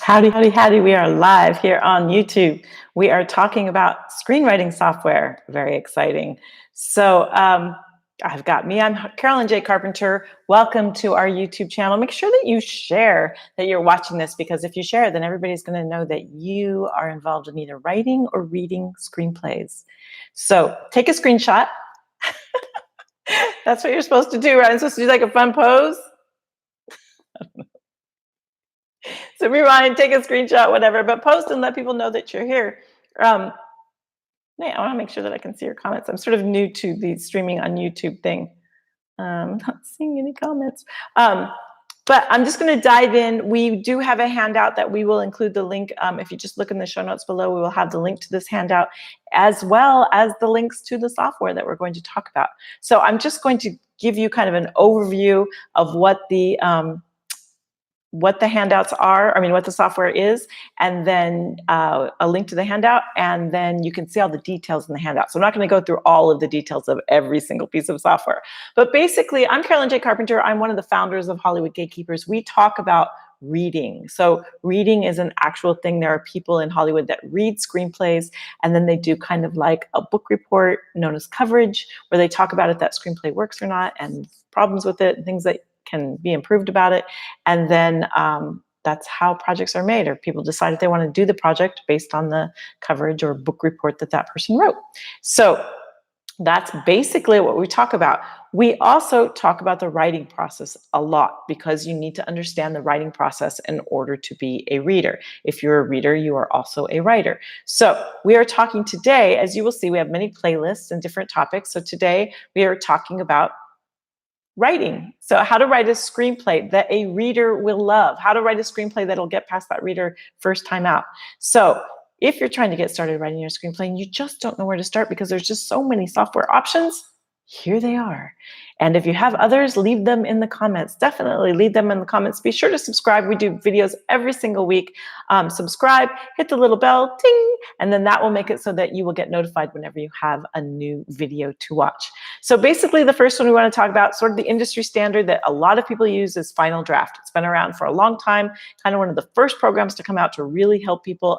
Howdy, howdy, howdy. We are live here on YouTube. We are talking about screenwriting software. Very exciting. So I've got me. I'm Carolyn J. Carpenter. Welcome to our YouTube channel. Make sure that you share that you're watching this, because if you share, then everybody's going to know that you are involved in either writing or reading screenplays. So take a screenshot. That's what you're supposed to do, right? I'm supposed to do like a fun pose. So rewind, take a screenshot, whatever, but post and let people know that you're here. I want to make sure that I can see your comments. I'm sort of new to the streaming on YouTube thing. Not seeing any comments. But I'm just going to dive in. We do have a handout that we will include the link. If you just look in the show notes below, we will have the link to this handout, as well as the links to the software that we're going to talk about. So I'm just going to give you kind of an overview of what the handouts are, what the software is, and then a link to the handout, and then you can see all the details in the handout. So I'm not going to go through all of the details of every single piece of software. But basically, I'm Carolyn J. Carpenter. I'm one of the founders of Hollywood Gatekeepers. We talk about reading. So reading is an actual thing. There are people in Hollywood that read screenplays, and then they do kind of like a book report known as coverage, where they talk about if that screenplay works or not, and problems with it, and things that can be improved about it. And then that's how projects are made, or people decide if they want to do the project based on the coverage or book report that that person wrote. So that's basically what we talk about. We also talk about the writing process a lot, because you need to understand the writing process in order to be a reader. If you're a reader, you are also a writer. So we are talking today, as you will see, we have many playlists and different topics. So today we are talking about writing. So how to write a screenplay that a reader will love. How to write a screenplay that'll get past that reader first time out. So if you're trying to get started writing your screenplay and you just don't know where to start because there's just so many software options, here they are. And if you have others, leave them in the comments. Definitely leave them in the comments. Be sure to subscribe. We do videos every single week. Subscribe, hit the little bell, ding, and then that will make it so that you will get notified whenever you have a new video to watch. So basically, the first one we want to talk about, sort of the industry standard that a lot of people use, is Final Draft. It's been around for a long time, kind of one of the first programs to come out to really help people.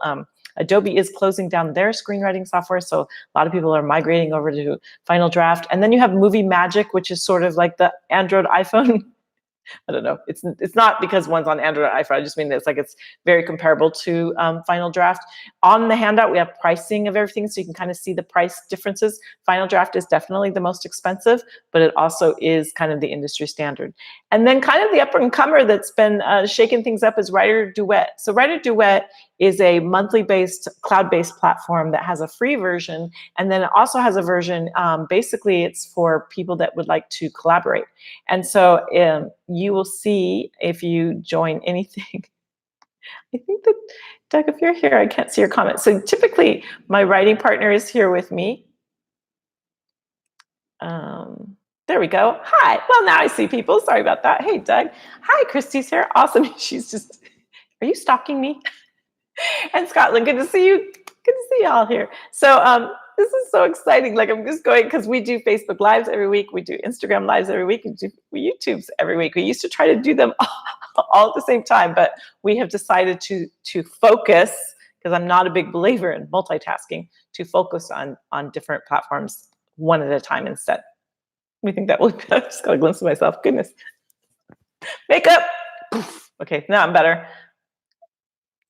Adobe is closing down their screenwriting software, so a lot of people are migrating over to Final Draft. And then you have Movie Magic, which is sort of like the Android iPhone. I don't know. It's not because one's on Android or iPhone. I just mean it's very comparable to Final Draft. On the handout, we have pricing of everything, so you can kind of see the price differences. Final Draft is definitely the most expensive, but it also is kind of the industry standard. And then kind of the up-and-comer that's been shaking things up is Writer Duet. So Writer Duet is a monthly-based, cloud-based platform that has a free version, and then it also has a version, basically it's for people that would like to collaborate. And so you will see if you join anything. I think that, Doug, if you're here, I can't see your comments. So typically, my writing partner is here with me. There we go. Hi. Well, now I see people. Sorry about that. Hey, Doug. Hi, Christy's here. Awesome. She's just, are you stalking me? And Scotland, good to see you. Good to see you all here. So this is so exciting. Like, I'm just going, because we do Facebook Lives every week. We do Instagram Lives every week. We do YouTubes every week. We used to try to do them all at the same time, but we have decided to focus, because I'm not a big believer in multitasking, to focus on different platforms one at a time instead. We think that will, I just got a glimpse of myself. Goodness. Makeup. Okay, now I'm better.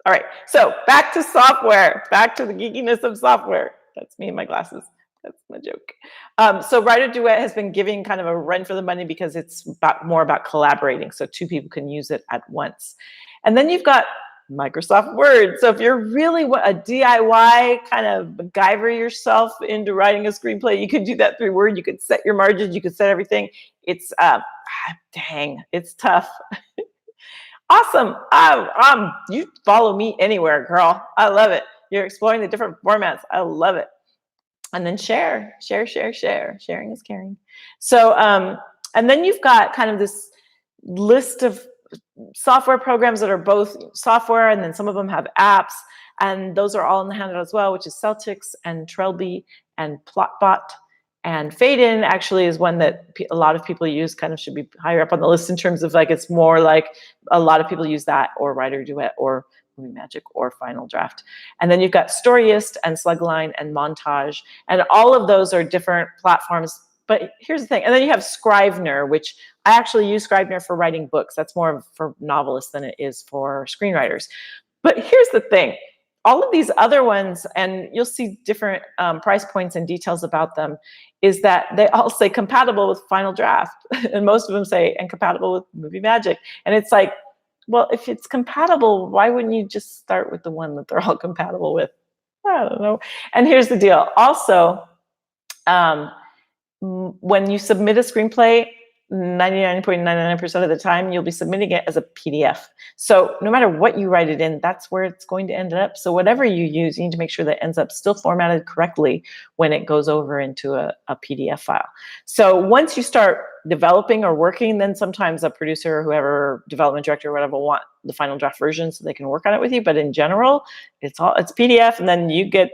All right, so back to software, back to the geekiness of software. That's me and my glasses. That's my joke. So Writer Duet has been giving kind of a run for the money, because it's more about collaborating, so two people can use it at once. And then you've got Microsoft Word. So if you're really a DIY kind of MacGyver yourself into writing a screenplay, you could do that through Word. You could set your margins, you could set everything. It's, dang, it's tough. Awesome. You follow me anywhere, girl. I love it. You're exploring the different formats. I love it. And then share. Sharing is caring. So, and then you've got kind of this list of software programs that are both software, and then some of them have apps, and those are all in the handout as well, which is Celtics and Trelby and Plotbot. And Fade-In actually is one that a lot of people use, kind of should be higher up on the list in terms of, like, it's more like a lot of people use that, or Writer Duet, or Movie Magic or Final Draft. And then you've got Storyist and Slugline and Montage. And all of those are different platforms. But here's the thing. And then you have Scrivener, which I actually use Scrivener for writing books. That's more for novelists than it is for screenwriters. But here's the thing. All of these other ones, and you'll see different price points and details about them, is that they all say compatible with Final Draft. And most of them say, and compatible with Movie Magic. And it's like, well, if it's compatible, why wouldn't you just start with the one that they're all compatible with? I don't know. And here's the deal. Also, when you submit a screenplay, 99.99% of the time, you'll be submitting it as a PDF. So no matter what you write it in, that's where it's going to end up. So whatever you use, you need to make sure that it ends up still formatted correctly when it goes over into a PDF file. So once you start developing or working, then sometimes a producer or whoever, development director or whatever, will want the final draft version so they can work on it with you. But in general, it's PDF, and then you get,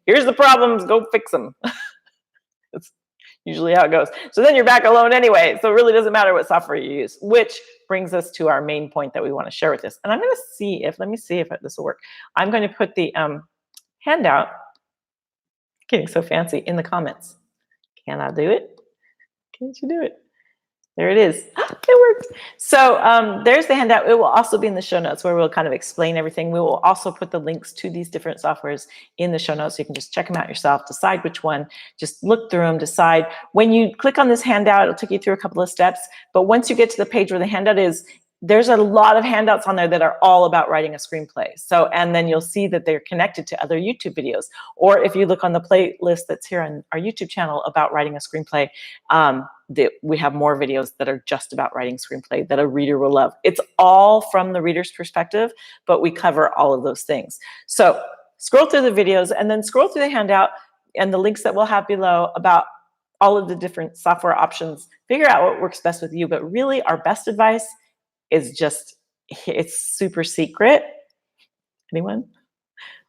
here's the problems, go fix them. It's usually how it goes. So then you're back alone anyway. So it really doesn't matter what software you use, which brings us to our main point that we want to share with this. And I'm going to see if, let me see if this will work. I'm going to put the handout, getting so fancy, in the comments. Can I do it? Can't you do it? There it is. It worked. So there's the handout. It will also be in the show notes where we'll kind of explain everything. We will also put the links to these different softwares in the show notes so you can just check them out yourself, decide which one, just look through them, decide. When you click on this handout, it'll take you through a couple of steps. But once you get to the page where the handout is, there's a lot of handouts on there that are all about writing a screenplay. So, and then you'll see that they're connected to other YouTube videos. Or if you look on the playlist that's here on our YouTube channel about writing a screenplay, we have more videos that are just about writing screenplay that a reader will love. It's all from the reader's perspective, but we cover all of those things. So scroll through the videos and then scroll through the handout and the links that we'll have below about all of the different software options. Figure out what works best with you. But really, our best advice is just, it's super secret. Anyone?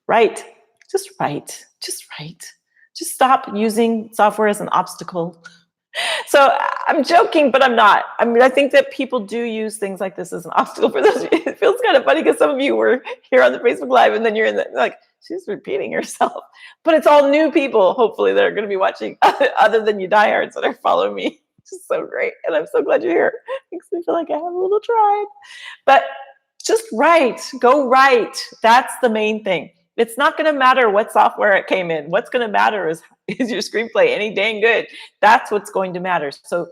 Write. Just write. Just write. Just stop using software as an obstacle. So I'm joking, but I'm not. I mean, I think that people do use things like this as an obstacle for those. It feels kind of funny because some of you were here on the Facebook Live and then you're in the, like, she's repeating herself. But it's all new people, hopefully, that are going to be watching other than you diehards that are following me. Which is so great. And I'm so glad you're here. Makes me feel like I have a little tribe. But just write. Go write. That's the main thing. It's not going to matter what software it came in. What's going to matter is your screenplay any dang good? That's what's going to matter. So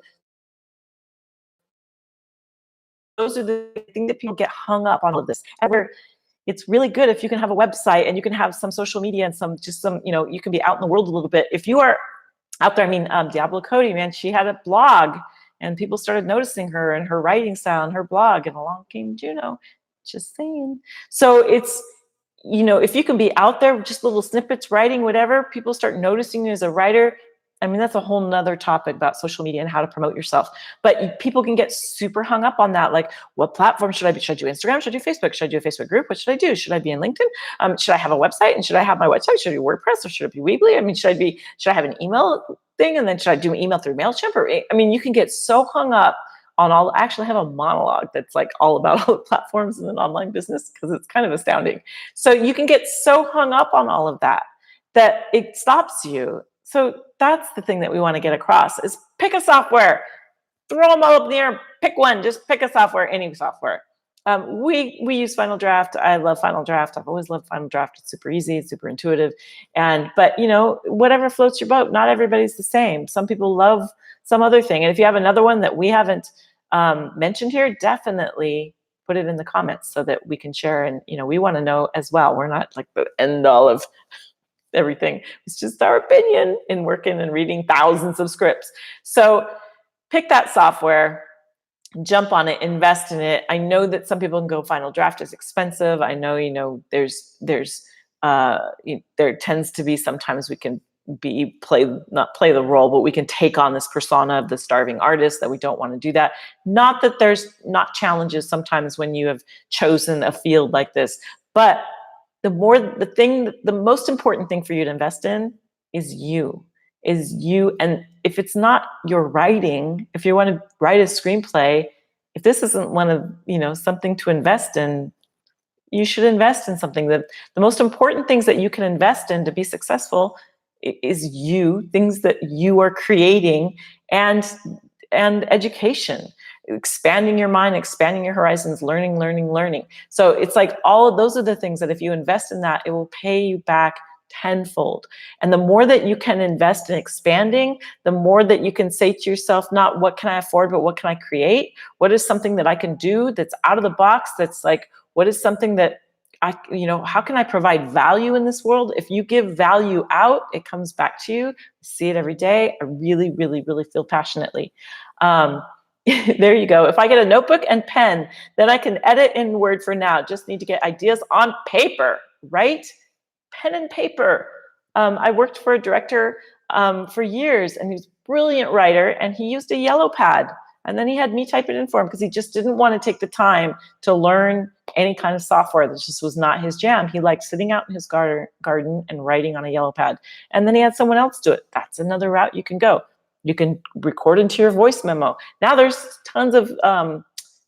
those are the things that people get hung up on all of this. And where it's really good if you can have a website and you can have some social media and some, you can be out in the world a little bit. If you are out there, I mean, Diablo Cody, man, she had a blog and people started noticing her and her writing style and her blog, and along came Juno. Just saying. So it's, if you can be out there, just little snippets, writing, whatever, people start noticing you as a writer. I mean, that's a whole nother topic about social media and how to promote yourself. But people can get super hung up on that. Like, what platform should I be? Should I do Instagram? Should I do Facebook? Should I do a Facebook group? What should I do? Should I be in LinkedIn? Should I have a website? And should I have my website? Should I do WordPress or should it be Weebly? I mean, should I have an email thing? And then should I do an email through MailChimp? You can get so hung up on all. I actually have a monologue that's like all about all the platforms in an online business because it's kind of astounding. So you can get so hung up on all of that it stops you. So that's the thing that we want to get across is pick a software, throw them all up in the air, pick one, just pick a software, any software. We use Final Draft. I love Final Draft. I've always loved Final Draft. It's super easy, it's super intuitive. But whatever floats your boat, not everybody's the same. Some people love some other thing. And if you have another one that we haven't mentioned here, definitely put it in the comments so that we can share. And, we want to know as well. We're not like the end all of everything. It's just our opinion in working and reading thousands of scripts. So pick that software, jump on it, invest in it. I know that some people can go Final Draft is expensive. I know, there tends to be sometimes we can not play the role, but we can take on this persona of the starving artist that we don't want to do that. Not that there's not challenges sometimes when you have chosen a field like this, but the most important thing for you to invest in is you. And if it's not your writing, if you want to write a screenplay, if this isn't one of, something to invest in, you should invest in something. That the most important things that you can invest in to be successful is you, things that you are creating, and education, expanding your mind, expanding your horizons, learning. So it's like all of those are the things that if you invest in that, it will pay you back tenfold. And the more that you can invest in expanding, the more that you can say to yourself, not what can I afford, but what can I create? What is something that I can do that's out of the box? That's like, what is something that how can I provide value in this world? If you give value out, it comes back to you. I see it every day. I really, really, really feel passionately. There you go. If I get a notebook and pen, then I can edit in Word for now. Just need to get ideas on paper, right? Pen and paper. I worked for a director for years, and he was a brilliant writer, and he used a yellow pad. And then he had me type it in for him because he just didn't want to take the time to learn any kind of software. That just was not his jam. He liked sitting out in his garden and writing on a yellow pad. And then he had someone else do it. That's another route you can go. You can record into your voice memo. Now there's tons of, I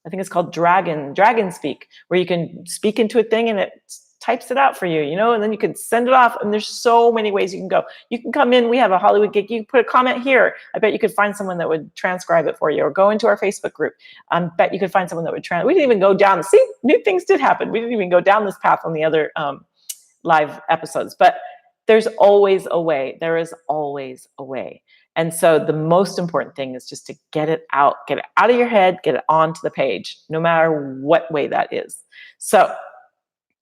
think it's called Dragon Speak, where you can speak into a thing and it types it out for you, and then you can send it off. And there's so many ways you can go. You can come in. We have a Hollywood Gate. You can put a comment here. I bet you could find someone that would transcribe it for you, or go into our Facebook group. Bet you could find someone that would we didn't even go down. See, new things did happen. We didn't even go down this path on the other live episodes, but there's always a way. There is always a way. And so the most important thing is just to get it out of your head, get it onto the page, no matter what way that is. So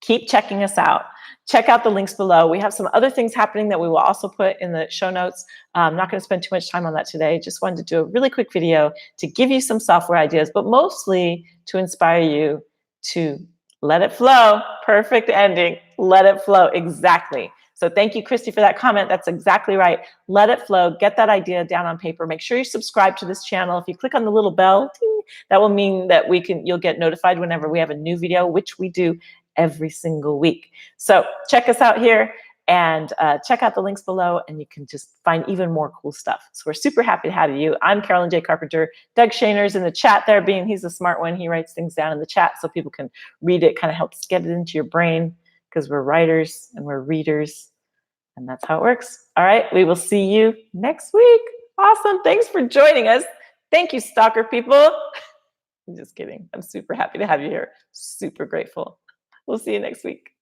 keep checking us out. Check out the links below. We have some other things happening that we will also put in the show notes. I'm not going to spend too much time on that today. Just wanted to do a really quick video to give you some software ideas, but mostly to inspire you to let it flow. Perfect ending. Let it flow. Exactly. So thank you, Christy, for that comment. That's exactly right. Let it flow. Get that idea down on paper. Make sure you subscribe to this channel. If you click on the little bell, ding, that will mean that you'll get notified whenever we have a new video, which we do every single week. So check us out here, and check out the links below, and you can just find even more cool stuff. So we're super happy to have you. I'm Carolyn J. Carpenter. Doug Shaner's in the chat there, he's a smart one. He writes things down in the chat so people can read it, kind of helps get it into your brain, because we're writers and we're readers, and that's how it works. All right, we will see you next week. Awesome. Thanks for joining us. Thank you, stalker people. I'm just kidding. I'm super happy to have you here. Super grateful. We'll see you next week.